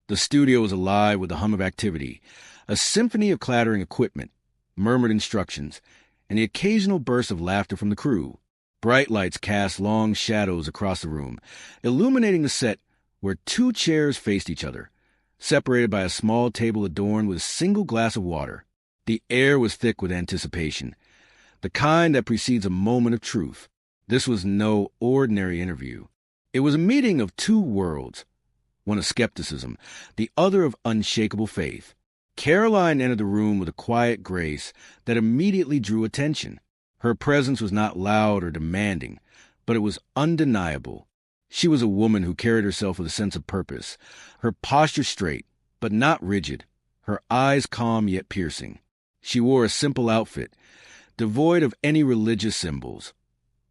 The studio was alive with the hum of activity, a symphony of clattering equipment, murmured instructions, and the occasional burst of laughter from the crew. Bright lights cast long shadows across the room, illuminating the set where two chairs faced each other, separated by a small table adorned with a single glass of water. The air was thick with anticipation, the kind that precedes a moment of truth. This was no ordinary interview. It was a meeting of two worlds, one of skepticism, the other of unshakable faith. Karoline entered the room with a quiet grace that immediately drew attention. Her presence was not loud or demanding, but it was undeniable. She was a woman who carried herself with a sense of purpose, her posture straight, but not rigid, her eyes calm yet piercing. She wore a simple outfit, devoid of any religious symbols,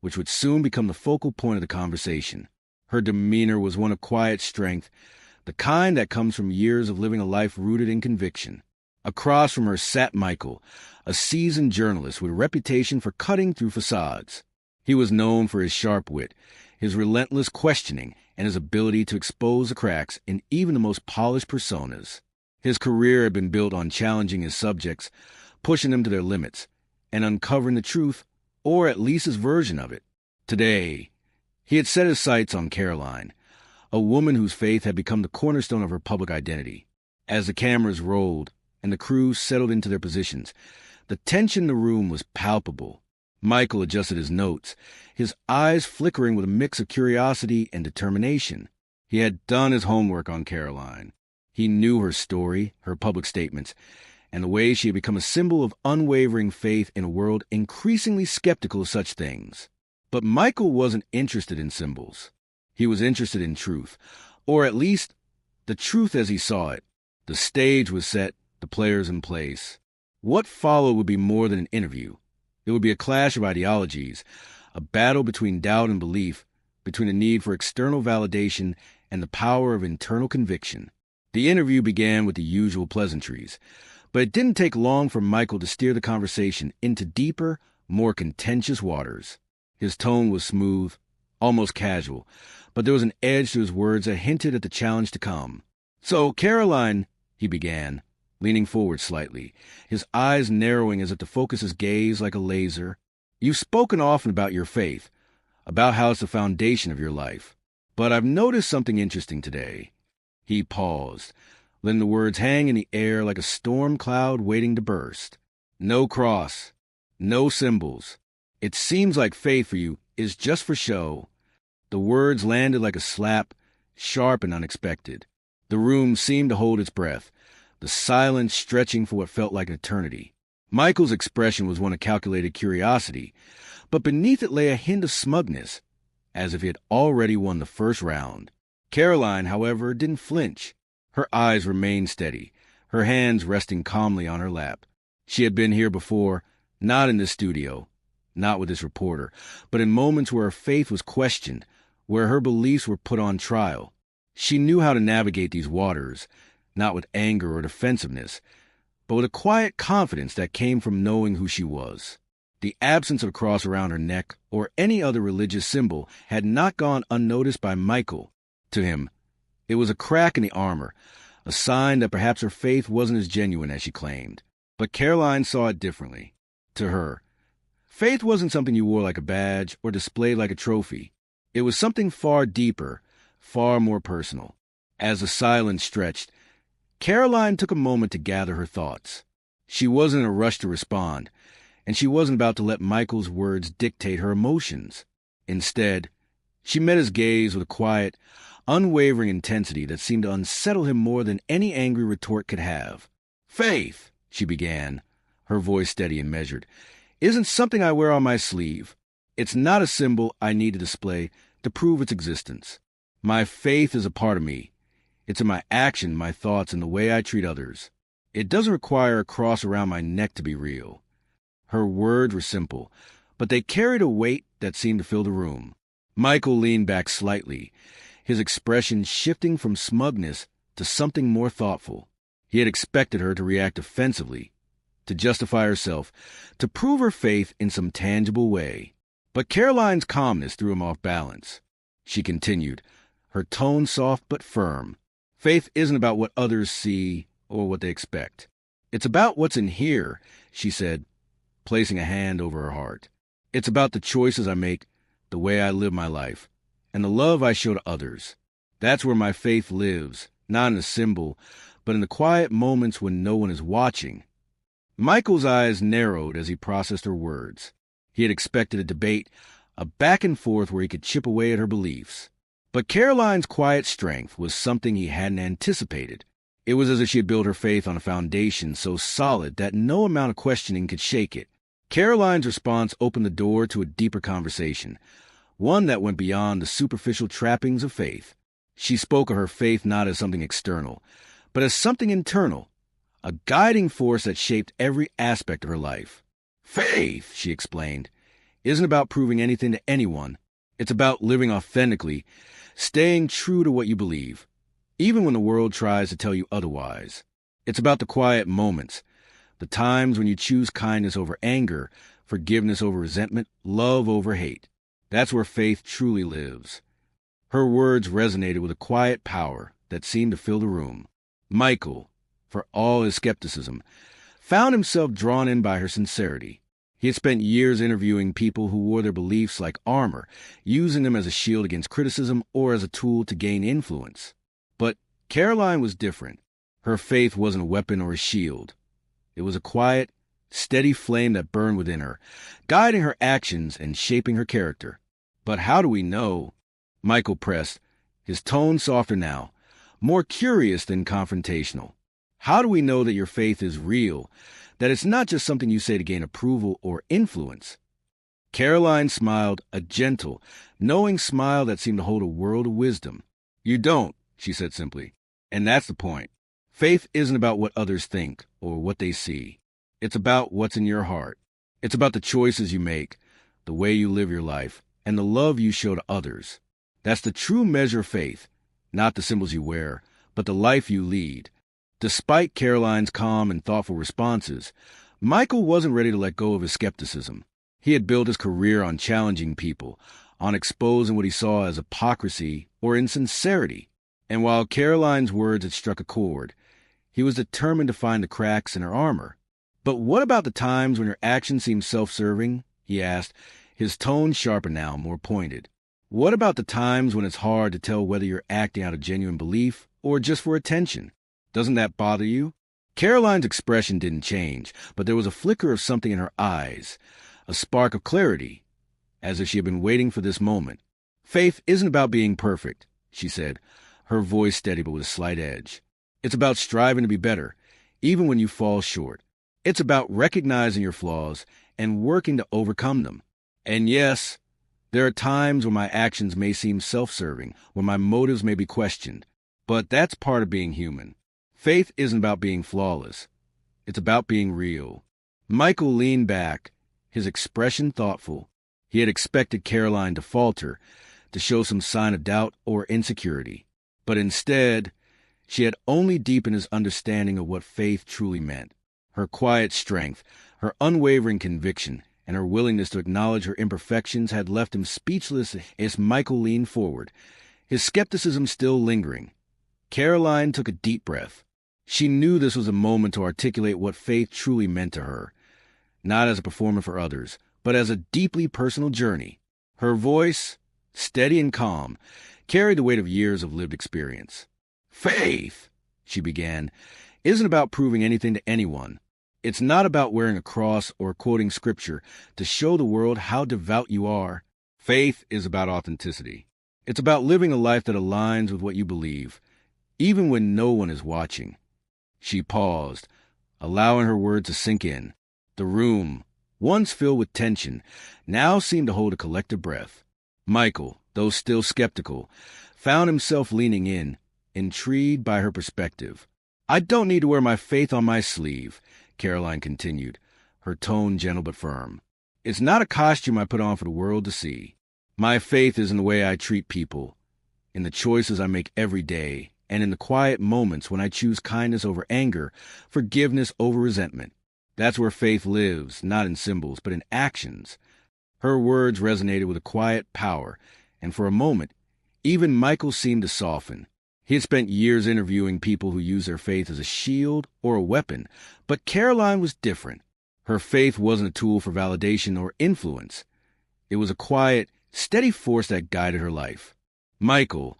which would soon become the focal point of the conversation. Her demeanor was one of quiet strength, the kind that comes from years of living a life rooted in conviction. Across from her sat Michael, a seasoned journalist with a reputation for cutting through facades. He was known for his sharp wit, his relentless questioning, and his ability to expose the cracks in even the most polished personas. His career had been built on challenging his subjects, pushing them to their limits, and uncovering the truth, or at least his version of it. Today, he had set his sights on Karoline, a woman whose faith had become the cornerstone of her public identity. As the cameras rolled and the crew settled into their positions, the tension in the room was palpable. Michael adjusted his notes, his eyes flickering with a mix of curiosity and determination. He had done his homework on Karoline. He knew her story, her public statements, and the way she had become a symbol of unwavering faith in a world increasingly skeptical of such things. But Michael wasn't interested in symbols. He was interested in truth, or at least the truth as he saw it. The stage was set, the players in place. What followed would be more than an interview. It would be a clash of ideologies, a battle between doubt and belief, between the need for external validation and the power of internal conviction. The interview began with the usual pleasantries, but it didn't take long for Michael to steer the conversation into deeper, more contentious waters. His tone was smooth, almost casual, but there was an edge to his words that hinted at the challenge to come. "So, Karoline," he began, leaning forward slightly, his eyes narrowing as if to focus his gaze like a laser. "You've spoken often about your faith, about how it's the foundation of your life. But I've noticed something interesting today." He paused, letting the words hang in the air like a storm cloud waiting to burst. "No cross, no symbols. It seems like faith for you is just for show." The words landed like a slap, sharp and unexpected. The room seemed to hold its breath, the silence stretching for what felt like an eternity. Michael's expression was one of calculated curiosity, but beneath it lay a hint of smugness, as if he had already won the first round. Karoline, however, didn't flinch. Her eyes remained steady, her hands resting calmly on her lap. She had been here before, not in this studio, not with this reporter, but in moments where her faith was questioned, where her beliefs were put on trial. She knew how to navigate these waters, not with anger or defensiveness, but with a quiet confidence that came from knowing who she was. The absence of a cross around her neck or any other religious symbol had not gone unnoticed by Michael. To him, it was a crack in the armor, a sign that perhaps her faith wasn't as genuine as she claimed. But Karoline saw it differently. To her, faith wasn't something you wore like a badge or displayed like a trophy. It was something far deeper, far more personal. As the silence stretched, Karoline took a moment to gather her thoughts. She wasn't in a rush to respond, and she wasn't about to let Michael's words dictate her emotions. Instead, she met his gaze with a quiet, unwavering intensity that seemed to unsettle him more than any angry retort could have. "Faith," she began, her voice steady and measured, "isn't something I wear on my sleeve. It's not a symbol I need to display to prove its existence. My faith is a part of me. It's in my action, my thoughts, and the way I treat others. It doesn't require a cross around my neck to be real." Her words were simple, but they carried a weight that seemed to fill the room. Michael leaned back slightly, his expression shifting from smugness to something more thoughtful. He had expected her to react defensively, to justify herself, to prove her faith in some tangible way. But Karoline's calmness threw him off balance. She continued, her tone soft but firm. Faith isn't about what others see or what they expect. It's about what's in here, she said, placing a hand over her heart. It's about the choices I make, the way I live my life, and the love I show to others. That's where my faith lives, not in a symbol, but in the quiet moments when no one is watching. Michael's eyes narrowed as he processed her words. He had expected a debate, a back and forth where he could chip away at her beliefs. But Karoline's quiet strength was something he hadn't anticipated. It was as if she had built her faith on a foundation so solid that no amount of questioning could shake it. Karoline's response opened the door to a deeper conversation, one that went beyond the superficial trappings of faith. She spoke of her faith not as something external, but as something internal, a guiding force that shaped every aspect of her life. Faith, she explained, isn't about proving anything to anyone. It's about living authentically, staying true to what you believe, even when the world tries to tell you otherwise. It's about the quiet moments, the times when you choose kindness over anger, forgiveness over resentment, love over hate. That's where faith truly lives. Her words resonated with a quiet power that seemed to fill the room. Michael, for all his skepticism, found himself drawn in by her sincerity. He had spent years interviewing people who wore their beliefs like armor, using them as a shield against criticism or as a tool to gain influence. But Karoline was different. Her faith wasn't a weapon or a shield. It was a quiet, steady flame that burned within her, guiding her actions and shaping her character. But how do we know? Michael pressed, his tone softer now, more curious than confrontational. How do we know that your faith is real, that it's not just something you say to gain approval or influence? Karoline smiled, a gentle, knowing smile that seemed to hold a world of wisdom. You don't, she said simply. And that's the point. Faith isn't about what others think or what they see. It's about what's in your heart. It's about the choices you make, the way you live your life, and the love you show to others. That's the true measure of faith, not the symbols you wear, but the life you lead. Despite Karoline's calm and thoughtful responses, Michael wasn't ready to let go of his skepticism. He had built his career on challenging people, on exposing what he saw as hypocrisy or insincerity. And while Karoline's words had struck a chord, he was determined to find the cracks in her armor. But what about the times when your actions seem self-serving? He asked, his tone sharper now, more pointed. What about the times when it's hard to tell whether you're acting out of genuine belief or just for attention? Doesn't that bother you? Karoline's expression didn't change, but there was a flicker of something in her eyes, a spark of clarity, as if she had been waiting for this moment. Faith isn't about being perfect, she said, her voice steady but with a slight edge. It's about striving to be better, even when you fall short. It's about recognizing your flaws and working to overcome them. And yes, there are times when my actions may seem self-serving, when my motives may be questioned, but that's part of being human. Faith isn't about being flawless. It's about being real. Michael leaned back, his expression thoughtful. He had expected Karoline to falter, to show some sign of doubt or insecurity. But instead, she had only deepened his understanding of what faith truly meant. Her quiet strength, her unwavering conviction, and her willingness to acknowledge her imperfections had left him speechless as Michael leaned forward, his skepticism still lingering. Karoline took a deep breath. She knew this was a moment to articulate what faith truly meant to her, not as a performance for others, but as a deeply personal journey. Her voice, steady and calm, carried the weight of years of lived experience. Faith, she began, isn't about proving anything to anyone. It's not about wearing a cross or quoting scripture to show the world how devout you are. Faith is about authenticity. It's about living a life that aligns with what you believe, even when no one is watching. She paused, allowing her words to sink in. The room, once filled with tension, now seemed to hold a collective breath. Michael, though still skeptical, found himself leaning in, intrigued by her perspective. I don't need to wear my faith on my sleeve, Karoline continued, her tone gentle but firm. It's not a costume I put on for the world to see. My faith is in the way I treat people, in the choices I make every day, and in the quiet moments when I choose kindness over anger, forgiveness over resentment. That's where faith lives, not in symbols, but in actions. Her words resonated with a quiet power, and for a moment, even Michael seemed to soften. He had spent years interviewing people who use their faith as a shield or a weapon, but Karoline was different. Her faith wasn't a tool for validation or influence. It was a quiet, steady force that guided her life. Michael,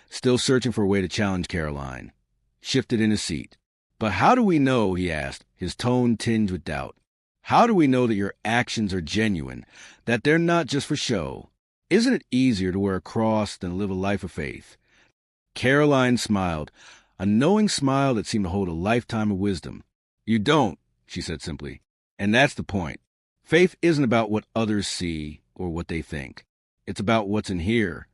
still searching for a way to challenge Karoline, shifted in his seat. "But how do we know," he asked, his tone tinged with doubt, "how do we know that your actions are genuine, that they're not just for show? Isn't it easier to wear a cross than to live a life of faith?" Karoline smiled, a knowing smile that seemed to hold a lifetime of wisdom. "You don't," she said simply. "And that's the point. Faith isn't about what others see or what they think. It's about what's in here."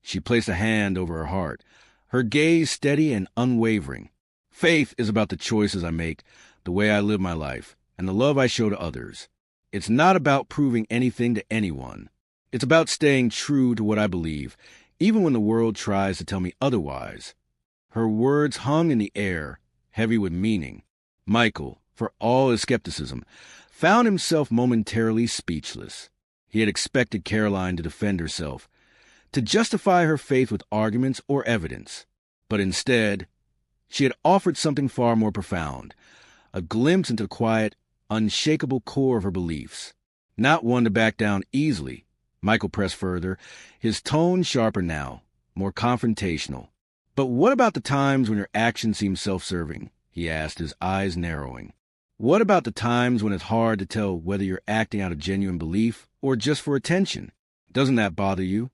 She placed a hand over her heart, her gaze steady and unwavering. "Faith is about the choices I make, the way I live my life, and the love I show to others. It's not about proving anything to anyone. It's about staying true to what I believe, even when the world tries to tell me otherwise." Her words hung in the air, heavy with meaning. Michael, for all his skepticism, found himself momentarily speechless. He had expected Karoline to defend herself, to justify her faith with arguments or evidence. But instead, she had offered something far more profound, a glimpse into the quiet, unshakable core of her beliefs. Not one to back down easily. Michael pressed further, his tone sharper now, more confrontational. "But what about the times when your actions seem self-serving?" he asked, his eyes narrowing. "What about the times when it's hard to tell whether you're acting out of genuine belief or just for attention? Doesn't that bother you?"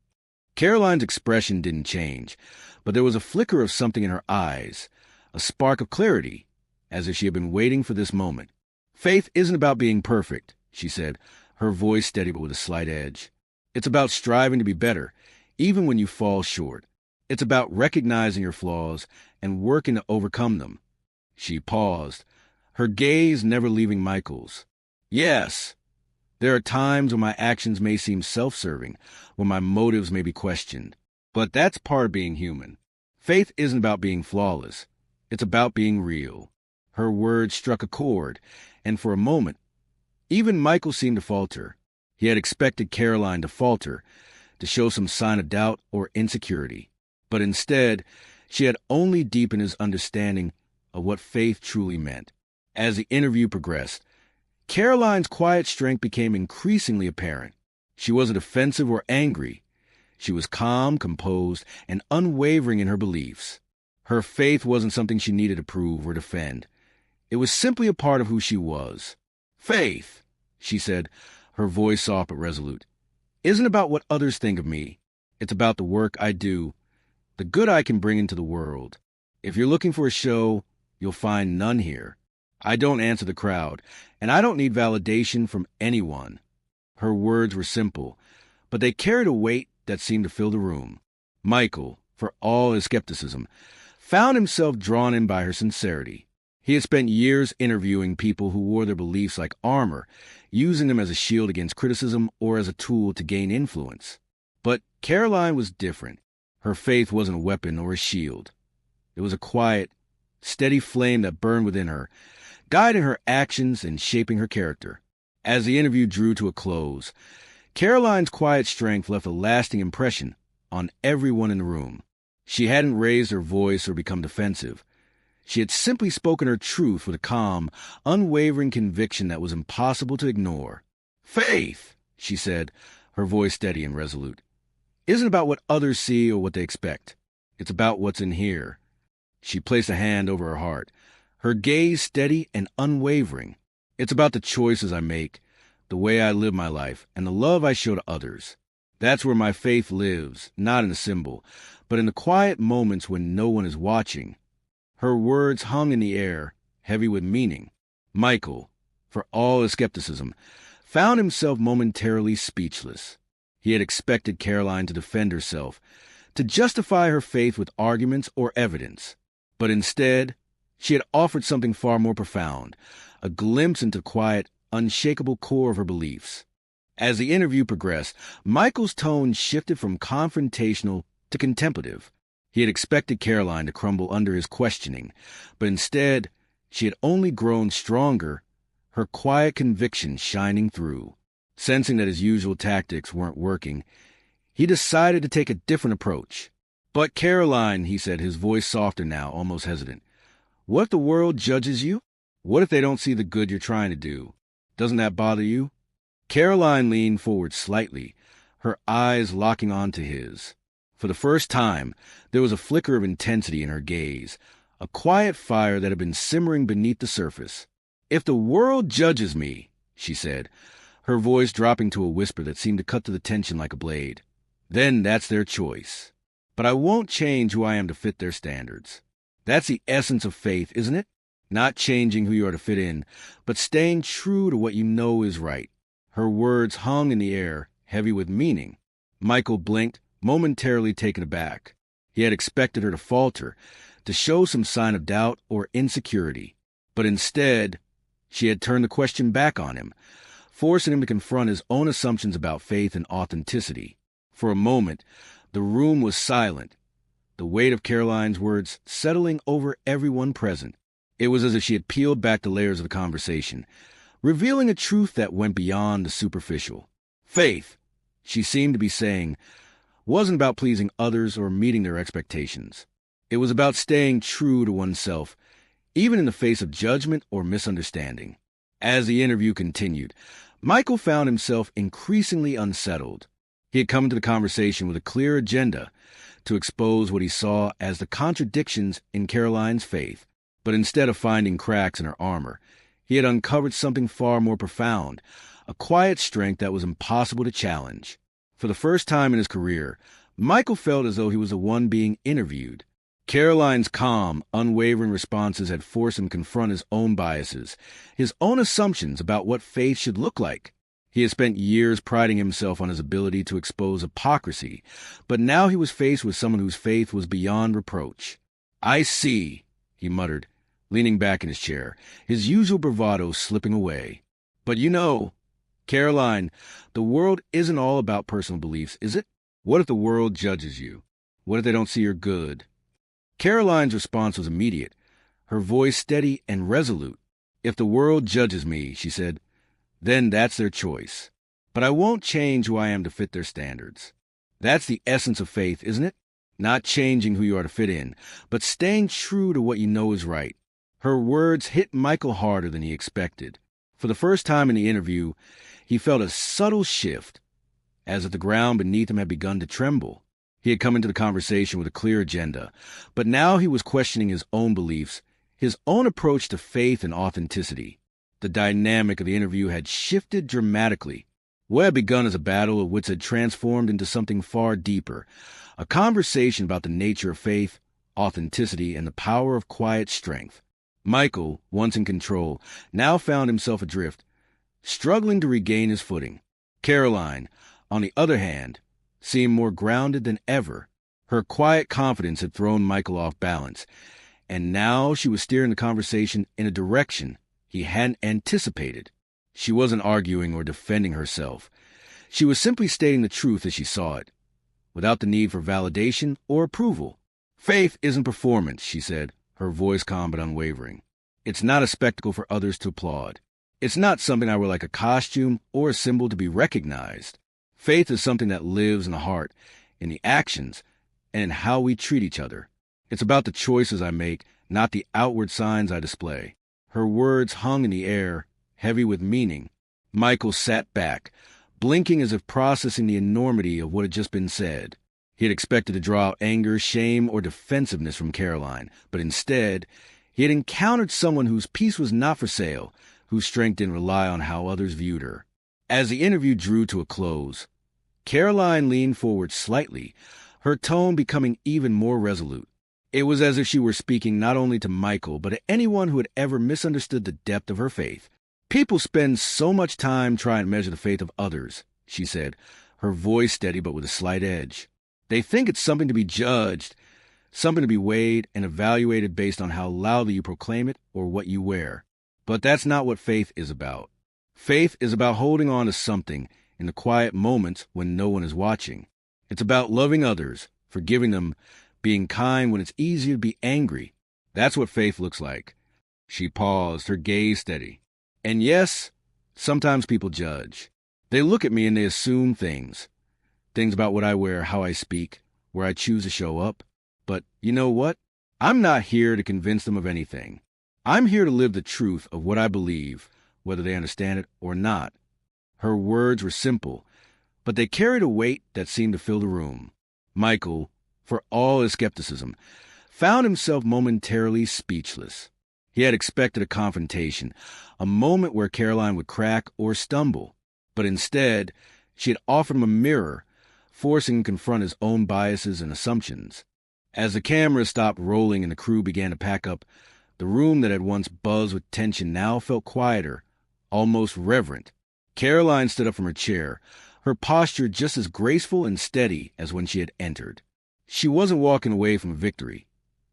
Karoline's expression didn't change, but there was a flicker of something in her eyes, a spark of clarity, as if she had been waiting for this moment. "Faith isn't about being perfect," she said, her voice steady but with a slight edge. "It's about striving to be better, even when you fall short. It's about recognizing your flaws and working to overcome them." She paused, her gaze never leaving Michael's. "Yes, there are times when my actions may seem self-serving, when my motives may be questioned. But that's part of being human. Faith isn't about being flawless. It's about being real." Her words struck a chord, and for a moment, even Michael seemed to falter. He had expected Karoline to falter, to show some sign of doubt or insecurity. But instead, she had only deepened his understanding of what faith truly meant. As the interview progressed, Karoline's quiet strength became increasingly apparent. She wasn't offensive or angry. She was calm, composed, and unwavering in her beliefs. Her faith wasn't something she needed to prove or defend. It was simply a part of who she was. "Faith," she said, her voice soft but resolute, "isn't about what others think of me. It's about the work I do, the good I can bring into the world. If you're looking for a show, you'll find none here. I don't answer the crowd, and I don't need validation from anyone." Her words were simple, but they carried a weight that seemed to fill the room. Michael, for all his skepticism, found himself drawn in by her sincerity. He had spent years interviewing people who wore their beliefs like armor, using them as a shield against criticism or as a tool to gain influence. But Karoline was different. Her faith wasn't a weapon or a shield. It was a quiet, steady flame that burned within her, guiding her actions and shaping her character. As the interview drew to a close, Karoline's quiet strength left a lasting impression on everyone in the room. She hadn't raised her voice or become defensive. She had simply spoken her truth with a calm, unwavering conviction that was impossible to ignore. "Faith," she said, her voice steady and resolute, "isn't about what others see or what they expect. It's about what's in here." She placed a hand over her heart, her gaze steady and unwavering. "It's about the choices I make, the way I live my life, and the love I show to others. That's where my faith lives, not in a symbol, but in the quiet moments when no one is watching." Her words hung in the air, heavy with meaning. Michael, for all his skepticism, found himself momentarily speechless. He had expected Karoline to defend herself, to justify her faith with arguments or evidence. But instead, she had offered something far more profound, a glimpse into the quiet, unshakable core of her beliefs. As the interview progressed, Michael's tone shifted from confrontational to contemplative. He had expected Karoline to crumble under his questioning, but instead, she had only grown stronger, her quiet conviction shining through. Sensing that his usual tactics weren't working, he decided to take a different approach. "But Karoline," he said, his voice softer now, almost hesitant, "what if the world judges you? What if they don't see the good you're trying to do? Doesn't that bother you?" Karoline leaned forward slightly, her eyes locking onto his. For the first time, there was a flicker of intensity in her gaze, a quiet fire that had been simmering beneath the surface. "If the world judges me," she said, her voice dropping to a whisper that seemed to cut through the tension like a blade, "then that's their choice. But I won't change who I am to fit their standards. That's the essence of faith, isn't it? Not changing who you are to fit in, but staying true to what you know is right." Her words hung in the air, heavy with meaning. Michael blinked, momentarily taken aback. He had expected her to falter, to show some sign of doubt or insecurity. But instead, she had turned the question back on him, forcing him to confront his own assumptions about faith and authenticity. For a moment, the room was silent, the weight of Karoline's words settling over everyone present. It was as if she had peeled back the layers of the conversation, revealing a truth that went beyond the superficial. Faith, she seemed to be saying, wasn't about pleasing others or meeting their expectations. It was about staying true to oneself, even in the face of judgment or misunderstanding. As the interview continued, Michael found himself increasingly unsettled. He had come into the conversation with a clear agenda to expose what he saw as the contradictions in Karoline's faith, but instead of finding cracks in her armor, he had uncovered something far more profound, a quiet strength that was impossible to challenge. For the first time in his career, Michael felt as though he was the one being interviewed. Karoline's calm, unwavering responses had forced him to confront his own biases, his own assumptions about what faith should look like. He had spent years priding himself on his ability to expose hypocrisy, but now he was faced with someone whose faith was beyond reproach. "I see," he muttered, leaning back in his chair, his usual bravado slipping away. "But you know, Karoline, the world isn't all about personal beliefs, is it? What if the world judges you? What if they don't see your good?" Karoline's response was immediate, her voice steady and resolute. "If the world judges me," she said, "then that's their choice. But I won't change who I am to fit their standards. That's the essence of faith, isn't it? Not changing who you are to fit in, but staying true to what you know is right." Her words hit Michael harder than he expected. For the first time in the interview, he felt a subtle shift, as if the ground beneath him had begun to tremble. He had come into the conversation with a clear agenda, but now he was questioning his own beliefs, his own approach to faith and authenticity. The dynamic of the interview had shifted dramatically. What had begun as a battle of wits had transformed into something far deeper, a conversation about the nature of faith, authenticity, and the power of quiet strength. Michael, once in control, now found himself adrift, struggling to regain his footing. Karoline, on the other hand, seemed more grounded than ever. Her quiet confidence had thrown Michael off balance, and now she was steering the conversation in a direction he hadn't anticipated. She wasn't arguing or defending herself. She was simply stating the truth as she saw it, without the need for validation or approval. "Faith isn't performance," she said, her voice calm but unwavering. "It's not a spectacle for others to applaud. It's not something I wear like a costume or a symbol to be recognized. Faith is something that lives in the heart, in the actions, and in how we treat each other. It's about the choices I make, not the outward signs I display." Her words hung in the air, heavy with meaning. Michael sat back, blinking as if processing the enormity of what had just been said. He had expected to draw out anger, shame, or defensiveness from Karoline, but instead, he had encountered someone whose peace was not for sale, whose strength didn't rely on how others viewed her. As the interview drew to a close, Karoline leaned forward slightly, her tone becoming even more resolute. It was as if she were speaking not only to Michael, but to anyone who had ever misunderstood the depth of her faith. "People spend so much time trying to measure the faith of others," she said, her voice steady but with a slight edge. "They think it's something to be judged, something to be weighed and evaluated based on how loudly you proclaim it or what you wear. But that's not what faith is about. Faith is about holding on to something in the quiet moments when no one is watching. It's about loving others, forgiving them, being kind when it's easier to be angry. That's what faith looks like." She paused, her gaze steady. "And yes, sometimes people judge. They look at me and they assume things about what I wear, how I speak, where I choose to show up. But you know what? I'm not here to convince them of anything. I'm here to live the truth of what I believe, whether they understand it or not. Her words were simple, but they carried a weight that seemed to fill the room. Michael, for all his skepticism, found himself momentarily speechless. He had expected a confrontation, a moment where Karoline would crack or stumble. But instead, she had offered him a mirror, forcing him to confront his own biases and assumptions. As the camera stopped rolling and the crew began to pack up, the room that had once buzzed with tension now felt quieter, almost reverent. Karoline stood up from her chair, her posture just as graceful and steady as when she had entered. She wasn't walking away from victory.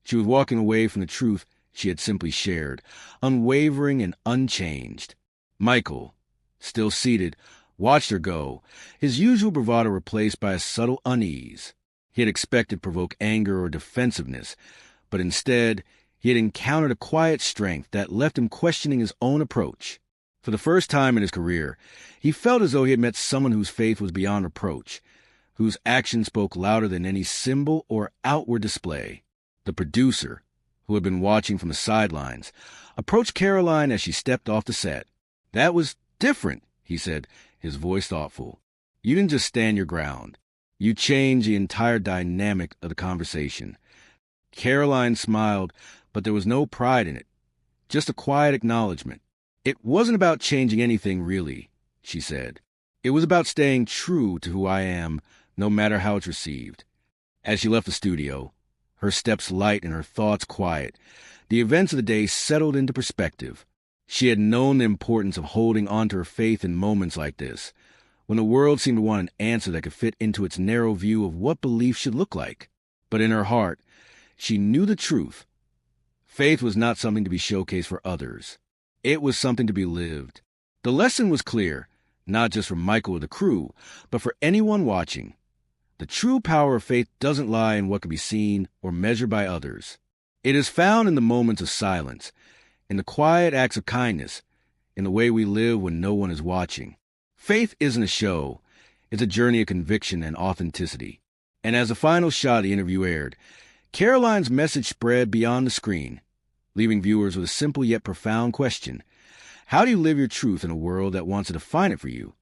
She was walking away from the truth she had simply shared, unwavering and unchanged. Michael, still seated, watched her go, his usual bravado replaced by a subtle unease. He had expected to provoke anger or defensiveness, but instead, he had encountered a quiet strength that left him questioning his own approach. For the first time in his career, he felt as though he had met someone whose faith was beyond reproach, whose action spoke louder than any symbol or outward display. The producer, who had been watching from the sidelines, approached Karoline as she stepped off the set. "That was different," he said, his voice thoughtful. "You didn't just stand your ground. You changed the entire dynamic of the conversation." Karoline smiled, but there was no pride in it, just a quiet acknowledgement. "It wasn't about changing anything, really," she said. "It was about staying true to who I am, no matter how it's received." As she left the studio, her steps light and her thoughts quiet, the events of the day settled into perspective. She had known the importance of holding on to her faith in moments like this, when the world seemed to want an answer that could fit into its narrow view of what belief should look like. But in her heart, she knew the truth. Faith was not something to be showcased for others. It was something to be lived. The lesson was clear, not just for Michael or the crew, but for anyone watching. The true power of faith doesn't lie in what can be seen or measured by others. It is found in the moments of silence, in the quiet acts of kindness, in the way we live when no one is watching. Faith isn't a show. It's a journey of conviction and authenticity. And as the final shot of the interview aired, Karoline's message spread beyond the screen, leaving viewers with a simple yet profound question. How do you live your truth in a world that wants to define it for you?